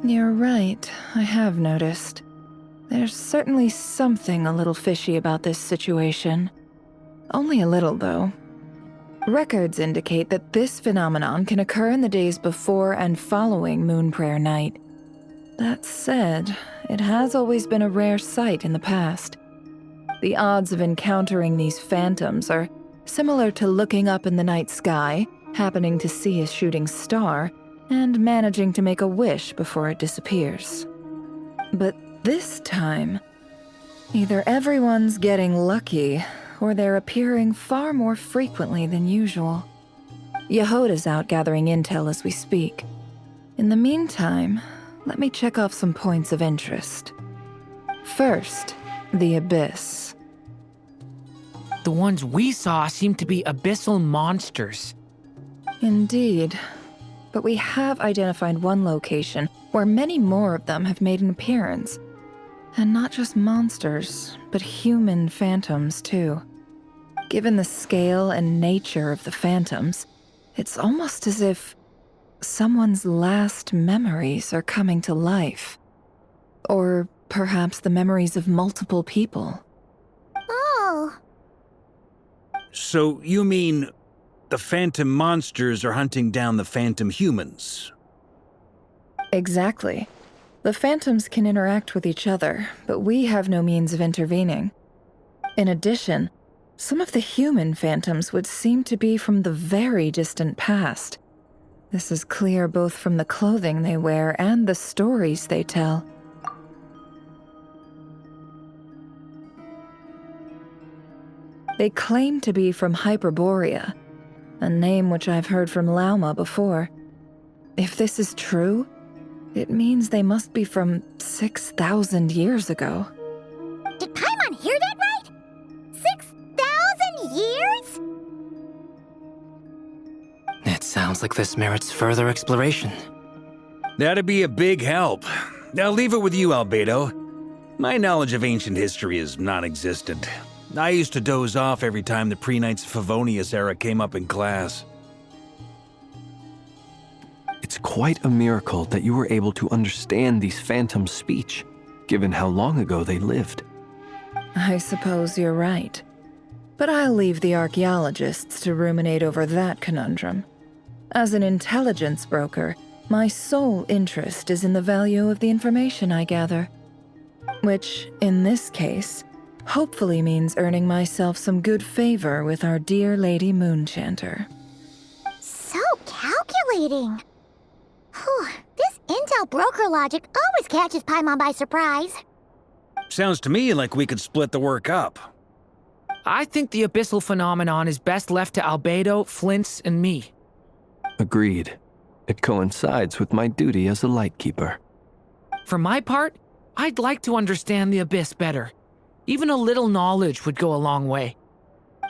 You're right, I have noticed. There's certainly something a little fishy about this situation. Only a little, though. Records indicate that this phenomenon can occur in the days before and following Moon Prayer Night. That said, it has always been a rare sight in the past. The odds of encountering these phantoms are similar to looking up in the night sky, happening to see a shooting star, and managing to make a wish before it disappears. But this time, either everyone's getting lucky, or they're appearing far more frequently than usual. Yehoda's out gathering intel as we speak. In the meantime, let me check off some points of interest. First, the Abyss. The ones we saw seem to be abyssal monsters. Indeed. But we have identified one location where many more of them have made an appearance. And not just monsters, but human phantoms too. Given the scale and nature of the phantoms, it's almost as if someone's last memories are coming to life. Or perhaps the memories of multiple people. Oh. So you mean the phantom monsters are hunting down the phantom humans? Exactly. The phantoms can interact with each other, but we have no means of intervening. In addition, some of the human phantoms would seem to be from the very distant past. This is clear both from the clothing they wear and the stories they tell. They claim to be from Hyperborea, a name which I've heard from Lauma before. If this is true, it means they must be from 6,000 years ago. Did Paimon hear that right? 6,000 years? It sounds like this merits further exploration. That'd be a big help. I'll leave it with you, Albedo. My knowledge of ancient history is non-existent. I used to doze off every time the pre-Knights of Favonius era came up in class. It's quite a miracle that you were able to understand these phantoms' speech, given how long ago they lived. I suppose you're right. But I'll leave the archaeologists to ruminate over that conundrum. As an intelligence broker, my sole interest is in the value of the information I gather. Which, in this case, hopefully means earning myself some good favor with our dear Lady Moonchanter. So calculating. Whew, this intel broker logic always catches Paimon by surprise. Sounds to me like we could split the work up. I think the abyssal phenomenon is best left to Albedo, Flint's, and me. Agreed. It coincides with my duty as a lightkeeper. For my part, I'd like to understand the abyss better. Even a little knowledge would go a long way.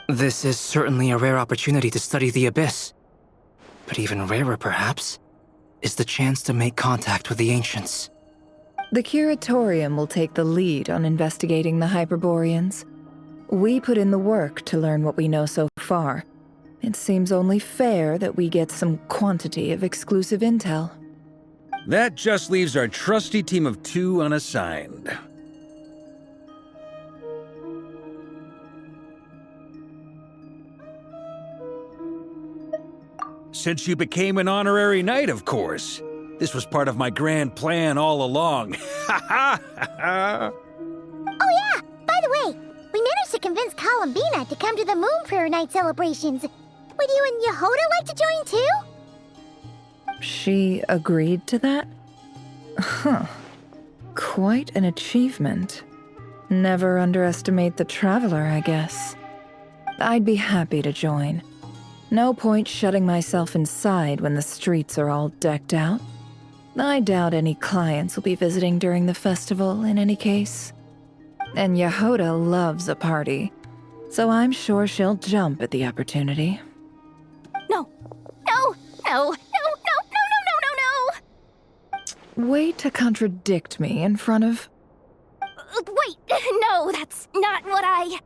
This is certainly a rare opportunity to study the abyss. But even rarer, perhaps, is the chance to make contact with the ancients. The Curatorium will take the lead on investigating the Hyperboreans. We put in the work to learn what we know so far. It seems only fair that we get some quantity of exclusive intel. That just leaves our trusty team of 2 unassigned. Since you became an honorary knight, of course. This was part of my grand plan all along. Ha ha ha! Oh yeah, by the way, we managed to convince Columbina to come to the Moon Prayer Night celebrations. Would you and Yehoda like to join too? She agreed to that? Huh. Quite an achievement. Never underestimate the traveler, I guess. I'd be happy to join. No point shutting myself inside when the streets are all decked out. I doubt any clients will be visiting during the festival in any case. And Yehoda loves a party, so I'm sure she'll jump at the opportunity. No, no, no, no, no, no, no, no, no, no! Way to contradict me in front of... Wait, no, that's not what I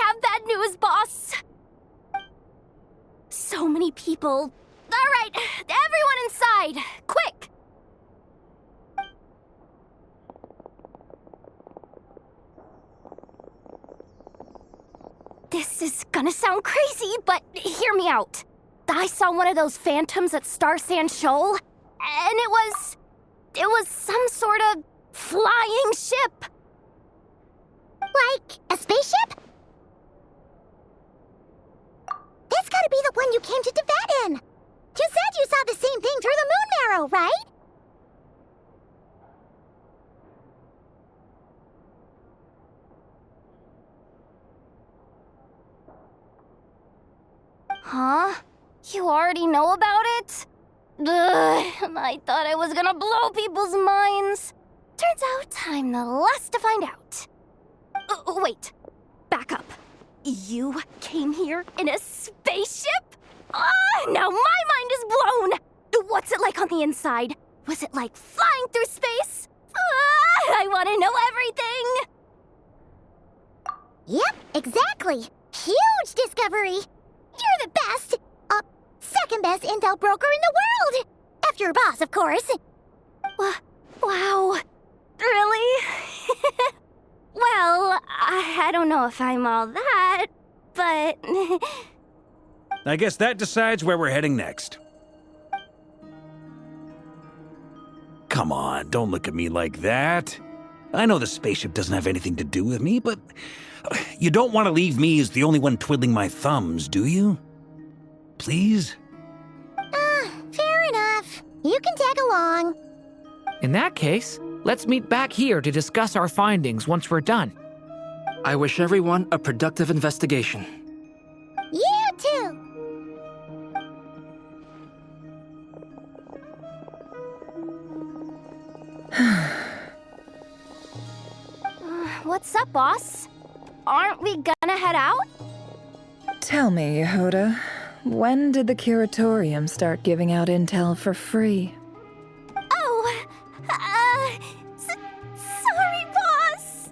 have bad news, boss. So many people. All right, everyone inside, quick! This is gonna sound crazy, but hear me out. I saw one of those phantoms at Star Sand Shoal, and it was some sort of flying ship. Like a spaceship? That's gotta be the one you came to Tibet in. You said you saw the same thing through the moon marrow, right? Huh? You already know about it? Ugh, I thought I was gonna blow people's minds. Turns out I'm the last to find out. Wait, back up. You came here in a spaceship? Now my mind is blown! What's it like on the inside? Was it like flying through space? I want to know everything! Yep, exactly. Huge discovery! You're the best! Second best intel broker in the world! After your boss, of course. Wow. Really? Well, I don't know if I'm all that, but... I guess that decides where we're heading next. Come on, don't look at me like that. I know the spaceship doesn't have anything to do with me, but you don't want to leave me as the only one twiddling my thumbs, do you? Please? Fair enough. You can tag along. In that case, let's meet back here to discuss our findings once we're done. I wish everyone a productive investigation. You too! What's up, boss? Aren't we gonna head out? Tell me, Yehoda, when did the Curatorium start giving out intel for free? Oh, sorry, boss!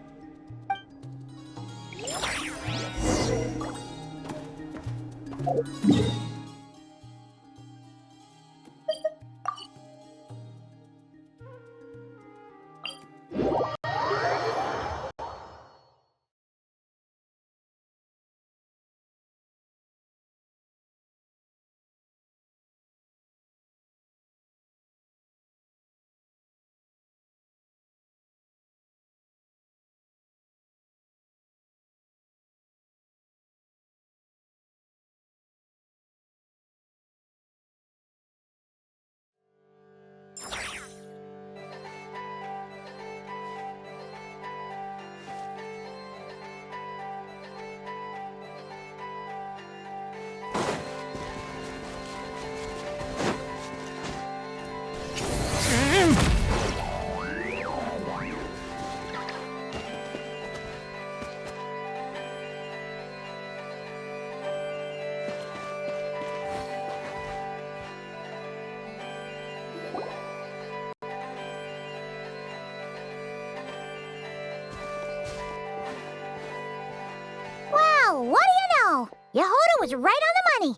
Oh, what do you know? Yehuda was right on the money.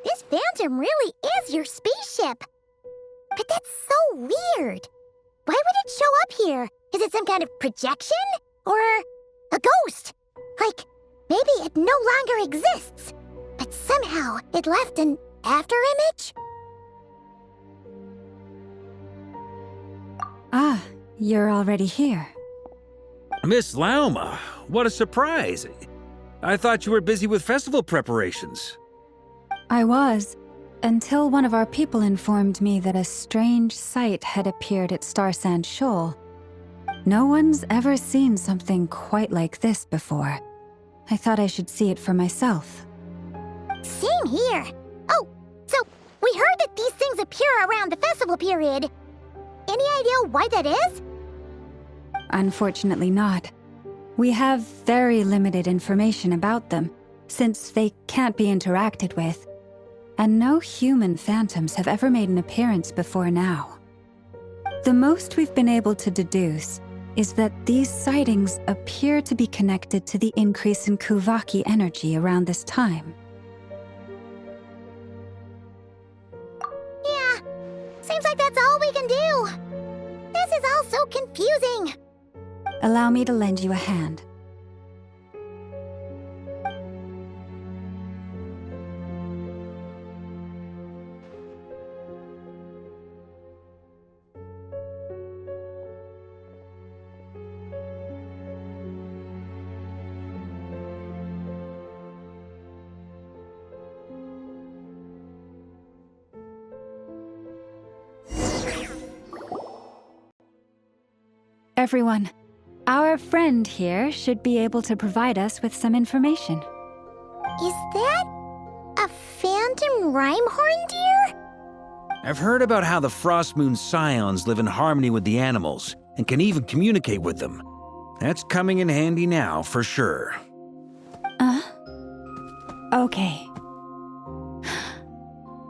This phantom really is your spaceship. But that's so weird. Why would it show up here? Is it some kind of projection? Or a ghost? Like, maybe it no longer exists, but somehow it left an afterimage? Ah, you're already here. Miss Lauma, what a surprise. I thought you were busy with festival preparations. I was, until one of our people informed me that a strange sight had appeared at Starsand Shoal. No one's ever seen something quite like this before. I thought I should see it for myself. Same here. Oh, so we heard that these things appear around the festival period. Any idea why that is? Unfortunately not. We have very limited information about them, since they can't be interacted with. And no human phantoms have ever made an appearance before now. The most we've been able to deduce is that these sightings appear to be connected to the increase in Kuvaki energy around this time. Yeah, seems like that's all we can do. This is all so confusing. Allow me to lend you a hand. Everyone, our friend here should be able to provide us with some information. Is that a phantom rhymehorn deer? I've heard about how the Frostmoon Scions live in harmony with the animals and can even communicate with them. That's coming in handy now, for sure. Okay.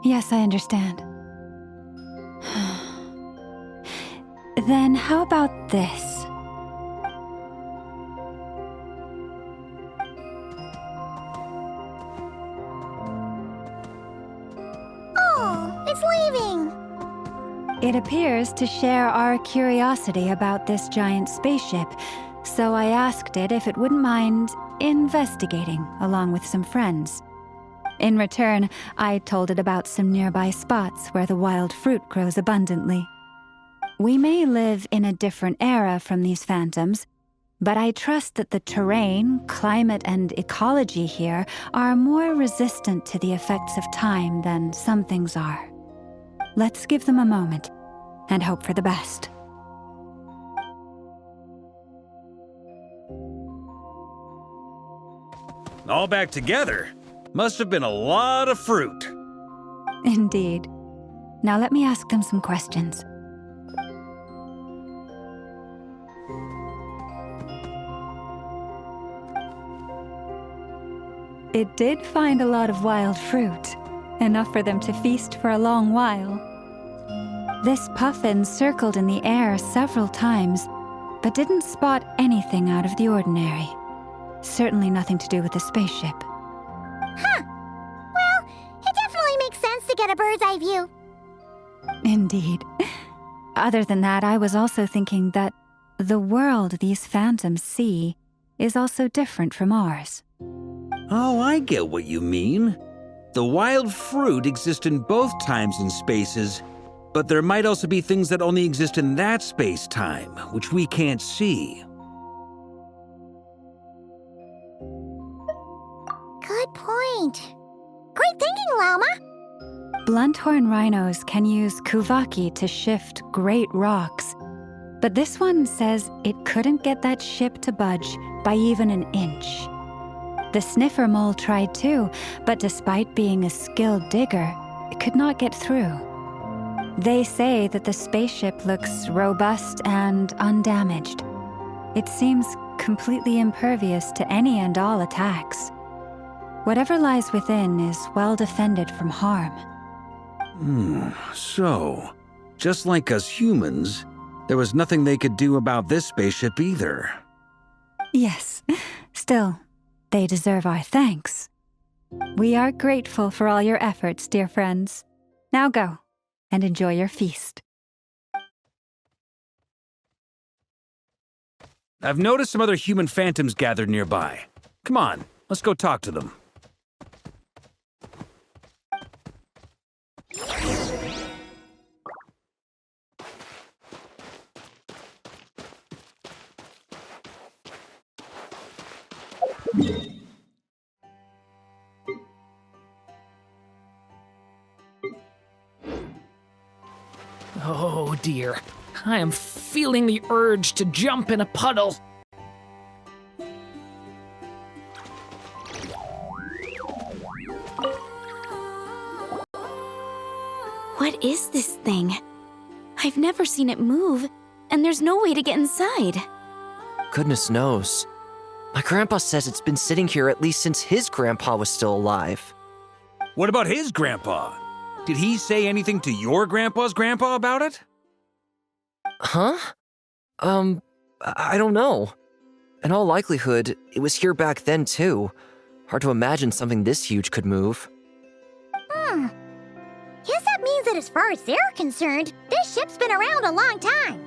Yes, I understand. Then how about this? Oh, it's leaving. It appears to share our curiosity about this giant spaceship, so I asked it if it wouldn't mind investigating along with some friends. In return, I told it about some nearby spots where the wild fruit grows abundantly. We may live in a different era from these phantoms, but I trust that the terrain, climate, and ecology here are more resistant to the effects of time than some things are. Let's give them a moment and hope for the best. All back together? Must have been a lot of fruit. Indeed. Now let me ask them some questions. It did find a lot of wild fruit, enough for them to feast for a long while. This puffin circled in the air several times, but didn't spot anything out of the ordinary. Certainly nothing to do with the spaceship. Huh. Well, it definitely makes sense to get a bird's eye view. Indeed. Other than that, I was also thinking that the world these phantoms see is also different from ours. Oh, I get what you mean. The wild fruit exist in both times and spaces, but there might also be things that only exist in that space-time, which we can't see. Good point. Great thinking, Lauma. Blunthorn rhinos can use Kuvaki to shift great rocks, but this one says it couldn't get that ship to budge by even an inch. The sniffer mole tried too, but despite being a skilled digger, it could not get through. They say that the spaceship looks robust and undamaged. It seems completely impervious to any and all attacks. Whatever lies within is well defended from harm. So, just like us humans, there was nothing they could do about this spaceship either. Yes, still, they deserve our thanks. We are grateful for all your efforts, dear friends. Now go and enjoy your feast. I've noticed some other human phantoms gathered nearby. Come on, let's go talk to them. Oh dear, I am feeling the urge to jump in a puddle. What is this thing? I've never seen it move, and there's no way to get inside. Goodness knows. My grandpa says it's been sitting here at least since his grandpa was still alive. What about his grandpa? Did he say anything to your grandpa's grandpa about it? Huh? I don't know. In all likelihood, it was here back then too. Hard to imagine something this huge could move. Guess that means that as far as they're concerned, this ship's been around a long time.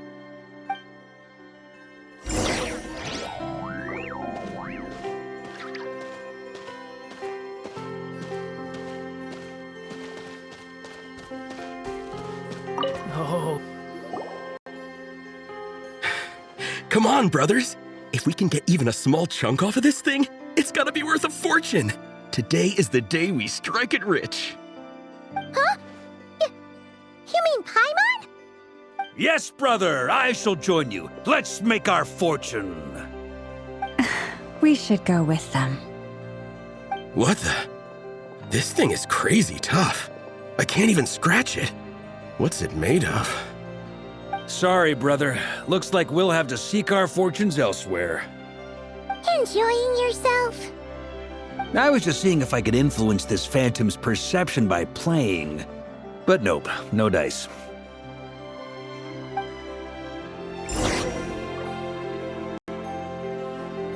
Oh, Come on, brothers! If we can get even a small chunk off of this thing, it's gotta be worth a fortune! Today is the day we strike it rich. Huh? You mean Paimon? Yes, brother, I shall join you. Let's make our fortune. We should go with them. What the? This thing is crazy tough. I can't even scratch it. What's it made of? Sorry, brother. Looks like we'll have to seek our fortunes elsewhere. Enjoying yourself? I was just seeing if I could influence this phantom's perception by playing. But nope, no dice.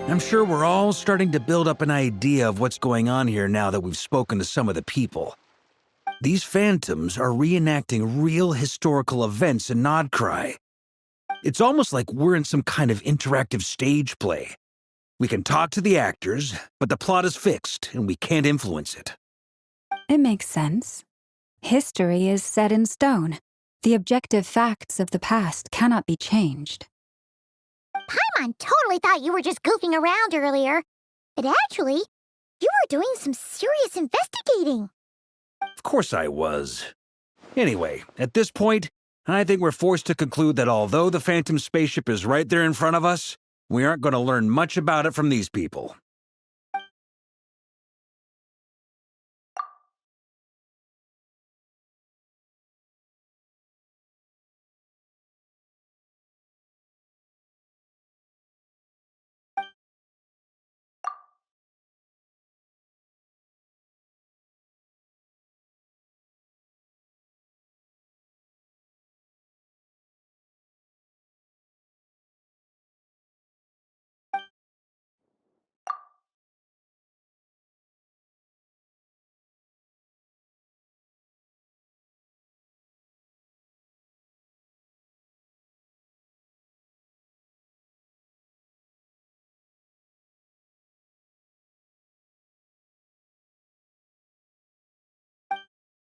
I'm sure we're all starting to build up an idea of what's going on here now that we've spoken to some of the people. These phantoms are reenacting real historical events in Nodcry. It's almost like we're in some kind of interactive stage play. We can talk to the actors, but the plot is fixed and we can't influence it. It makes sense. History is set in stone. The objective facts of the past cannot be changed. Paimon totally thought you were just goofing around earlier. But actually, you were doing some serious investigating. Of course I was. Anyway, at this point, I think we're forced to conclude that although the Phantom spaceship is right there in front of us, we aren't going to learn much about it from these people.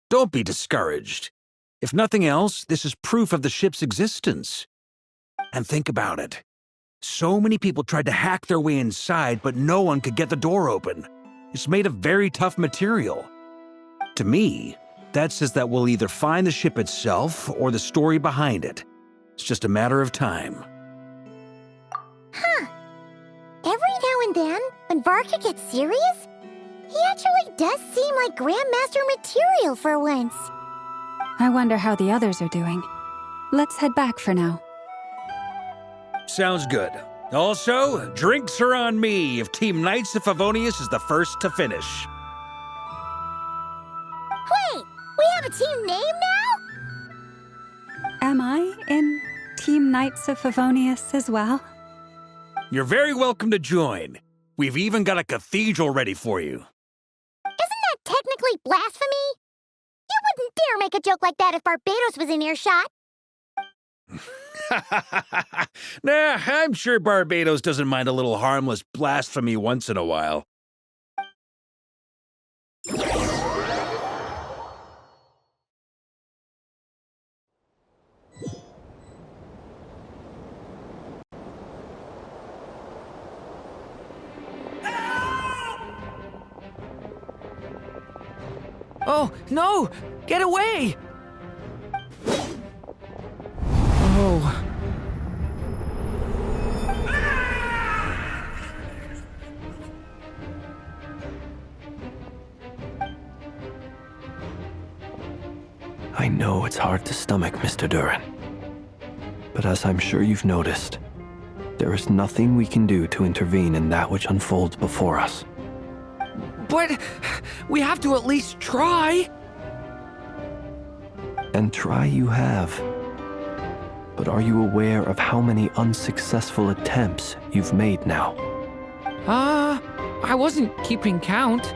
Don't be discouraged. If nothing else, this is proof of the ship's existence. And think about it. So many people tried to hack their way inside, but no one could get the door open. It's made of very tough material. To me, that says that we'll either find the ship itself or the story behind it. It's just a matter of time. Huh. Every now and then, when Varka gets serious, he actually does seem like Grandmaster material for once. I wonder how the others are doing. Let's head back for now. Sounds good. Also, drinks are on me if Team Knights of Favonius is the first to finish. Wait, we have a team name now? Am I in Team Knights of Favonius as well? You're very welcome to join. We've even got a cathedral ready for you. Isn't that technically blasphemy? You wouldn't dare make a joke like that if Barbados was in earshot. Nah, I'm sure Barbados doesn't mind a little harmless blasphemy once in a while. Oh, no! Get away! Oh. I know it's hard to stomach, Mr. Duran. But as I'm sure you've noticed, there is nothing we can do to intervene in that which unfolds before us. But we have to at least try. And try you have. But are you aware of how many unsuccessful attempts you've made now? I wasn't keeping count.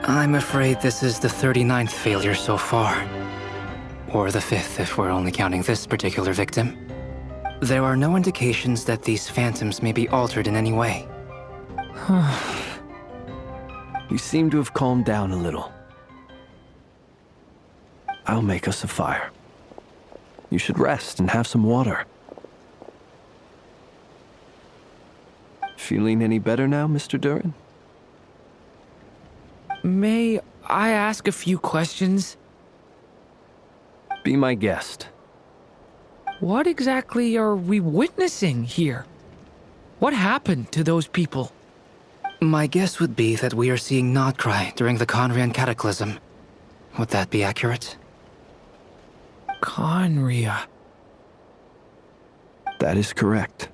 I'm afraid this is the 39th failure so far. Or the 5th if we're only counting this particular victim. There are no indications that these phantoms may be altered in any way. You seem to have calmed down a little. I'll make us a fire. You should rest and have some water. Feeling any better now, Mr. Duran? May I ask a few questions? Be my guest. What exactly are we witnessing here? What happened to those people? My guess would be that we are seeing Nodcry during the Conrian Cataclysm. Would that be accurate? Conria. That is correct.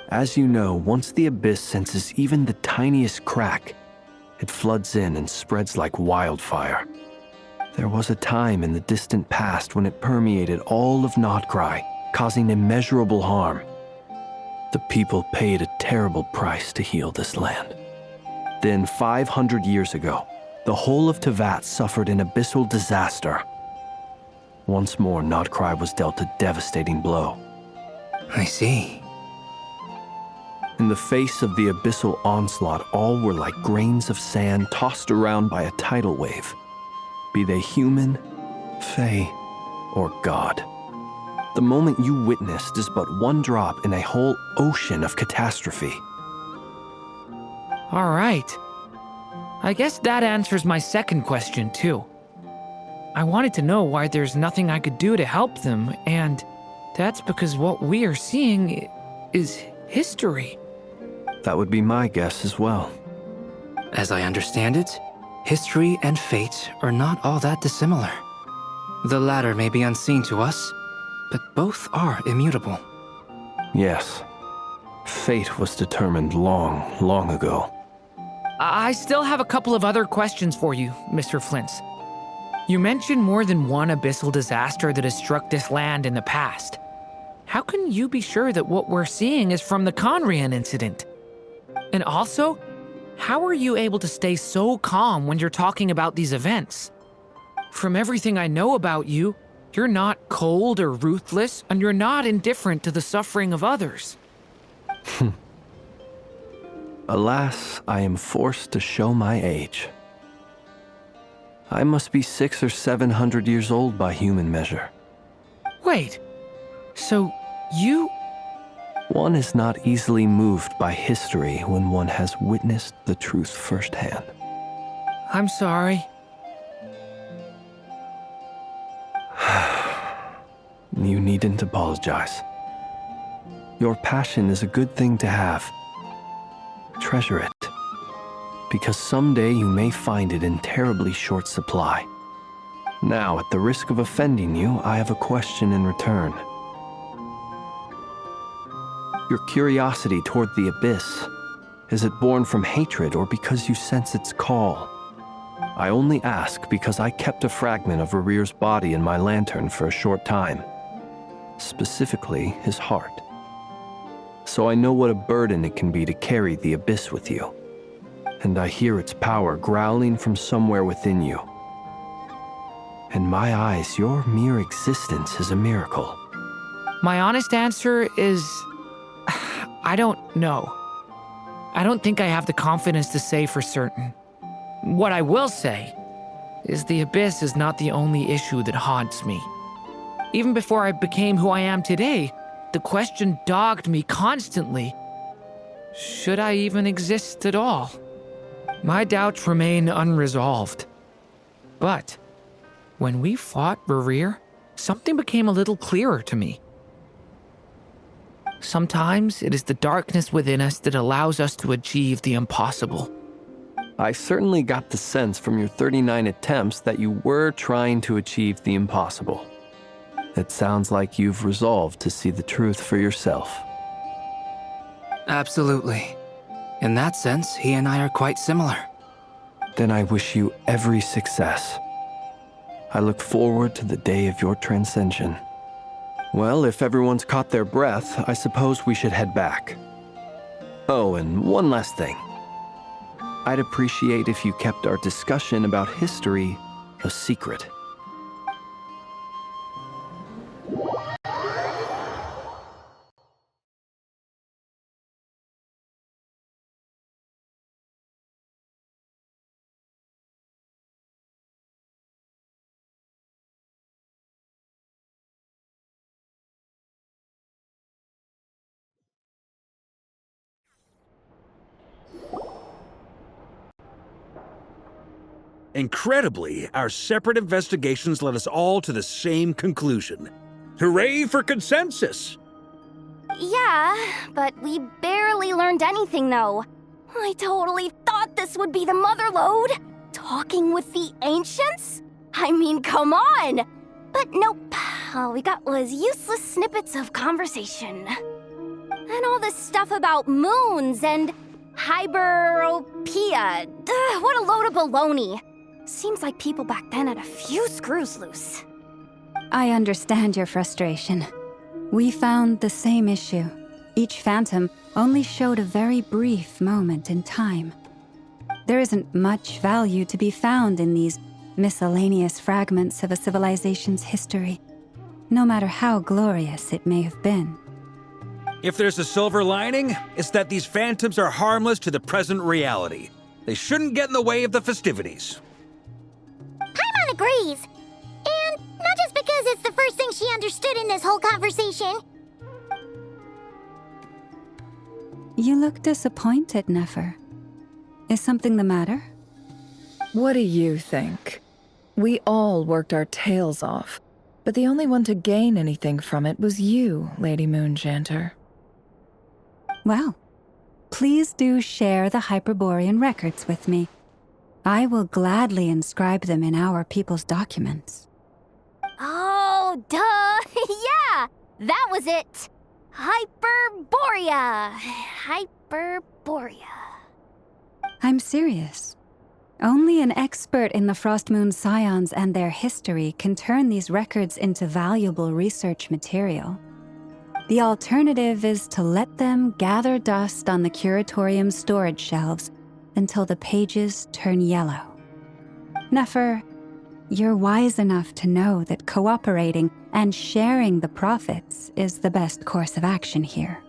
As you know, once the Abyss senses even the tiniest crack, it floods in and spreads like wildfire. There was a time in the distant past when it permeated all of Nodcry, causing immeasurable harm. The people paid a terrible price to heal this land. Then, 500 years ago, the whole of Teyvat suffered an abyssal disaster. Once more, Nodcry was dealt a devastating blow. I see. In the face of the abyssal onslaught, all were like grains of sand tossed around by a tidal wave. Be they human, fae, or god. The moment you witnessed is but one drop in a whole ocean of catastrophe. All right. I guess that answers my second question, too. I wanted to know why there's nothing I could do to help them, and that's because what we are seeing is history. That would be my guess as well. As I understand it, history and fate are not all that dissimilar. The latter may be unseen to us, but both are immutable. Yes. Fate was determined long, long ago. I still have a couple of other questions for you, Mr. Flint's. You mentioned more than one abyssal disaster that has struck this land in the past. How can you be sure that what we're seeing is from the Conrian incident? And also, how are you able to stay so calm when you're talking about these events? From everything I know about you, you're not cold or ruthless, and you're not indifferent to the suffering of others. Alas, I am forced to show my age. I must be 600 or 700 years old by human measure. Wait, so you... One is not easily moved by history when one has witnessed the truth firsthand. I'm sorry. You needn't apologize. Your passion is a good thing to have. Treasure it, because someday you may find it in terribly short supply. Now, at the risk of offending you, I have a question in return. Your curiosity toward the Abyss, is it born from hatred or because you sense its call? I only ask because I kept a fragment of Rarir's body in my lantern for a short time. Specifically, his heart. so I know what a burden it can be to carry the abyss with you. And I hear its power growling from somewhere within you. In my eyes, your mere existence is a miracle. My honest answer is I don't know. I don't think I have the confidence to say for certain. What I will say is the abyss is not the only issue that haunts me. Even before I became who I am today, the question dogged me constantly. Should I even exist at all? My doubts remain unresolved. But when we fought Rerir, something became a little clearer to me. Sometimes it is the darkness within us that allows us to achieve the impossible. I certainly got the sense from your 39 attempts that you were trying to achieve the impossible. It sounds like you've resolved to see the truth for yourself. Absolutely. In that sense, he and I are quite similar. Then I wish you every success. I look forward to the day of your transcension. Well, if everyone's caught their breath, I suppose we should head back. Oh, and one last thing. I'd appreciate if you kept our discussion about history a secret. Incredibly, our separate investigations led us all to the same conclusion. Hooray for consensus! Yeah, but we barely learned anything, though. I totally thought this would be the mother lode. Talking with the ancients? I mean, come on! But nope, all we got was useless snippets of conversation. And all this stuff about moons and hyperopia. What a load of baloney. Seems like people back then had a few screws loose. I understand your frustration. We found the same issue. Each phantom only showed a very brief moment in time. There isn't much value to be found in these miscellaneous fragments of a civilization's history, no matter how glorious it may have been. If there's a silver lining, it's that these phantoms are harmless to the present reality. They shouldn't get in the way of the festivities. Paimon agrees. And not just because it's the first thing she understood in this whole conversation. You look disappointed, Nefer. Is something the matter? What do you think? We all worked our tails off, but the only one to gain anything from it was you, Lady Moonjanter. Well, please do share the Hyperborean records with me. I will gladly inscribe them in our people's documents. Oh, duh! Yeah! That was it! Hyperborea! Hyperborea. I'm serious. Only an expert in the Frostmoon Scions and their history can turn these records into valuable research material. The alternative is to let them gather dust on the Curatorium's storage shelves until the pages turn yellow. Nefer, you're wise enough to know that cooperating and sharing the profits is the best course of action here.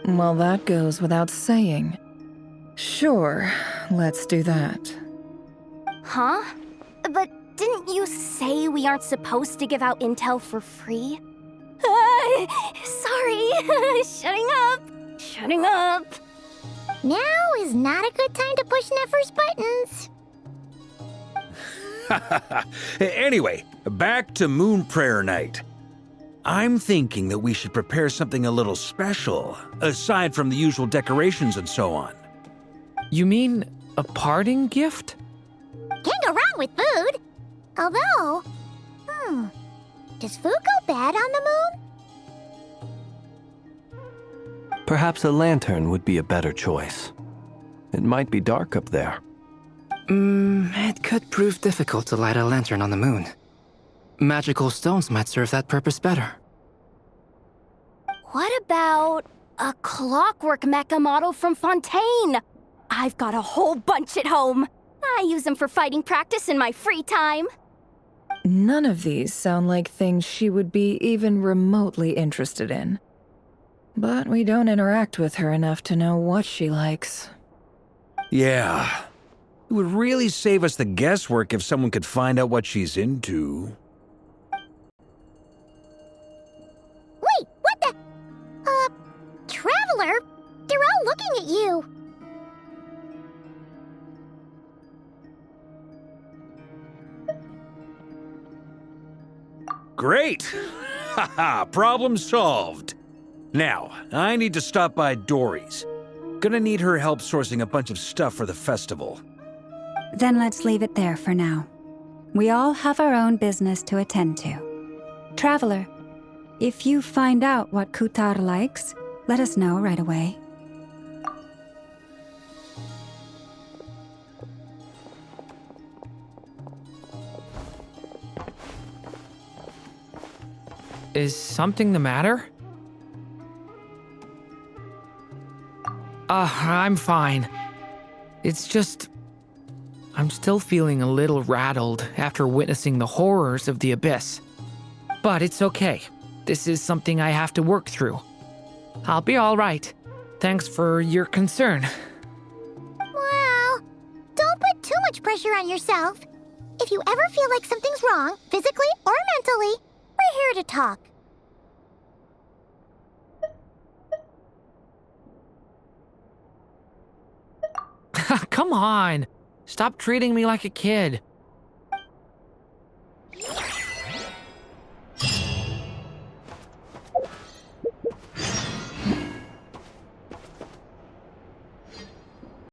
Well, that goes without saying. Sure, let's do that. Huh? But didn't you say we aren't supposed to give out intel for free? Sorry. Shutting up. Now is not a good time to push Nefer's buttons. Anyway, back to Moon Prayer Night. I'm thinking that we should prepare something a little special, aside from the usual decorations and so on. You mean a parting gift? Can't go wrong with food. Although, does food go bad on the moon? Perhaps a lantern would be a better choice. It might be dark up there. It could prove difficult to light a lantern on the moon. Magical stones might serve that purpose better. What about A clockwork mecha model from Fontaine! I've got a whole bunch at home. I use them for fighting practice in my free time. None of these sound like things she would be even remotely interested in. But we don't interact with her enough to know what she likes. Yeah. It would really save us the guesswork if someone could find out what she's into. Wait, what the? Traveler? They're all looking at you. Great! Haha, problem solved. Now, I need to stop by Dory's. Gonna need her help sourcing a bunch of stuff for the festival. Then let's leave it there for now. We all have our own business to attend to. Traveler, if you find out what Kutar likes, let us know right away. Is something the matter? I'm fine. It's just... I'm still feeling a little rattled after witnessing the horrors of the Abyss. But it's okay. This is something I have to work through. I'll be all right. Thanks for your concern. Well, don't put too much pressure on yourself. If you ever feel like something's wrong, physically or mentally, we're here to talk. Come on. Stop treating me like a kid.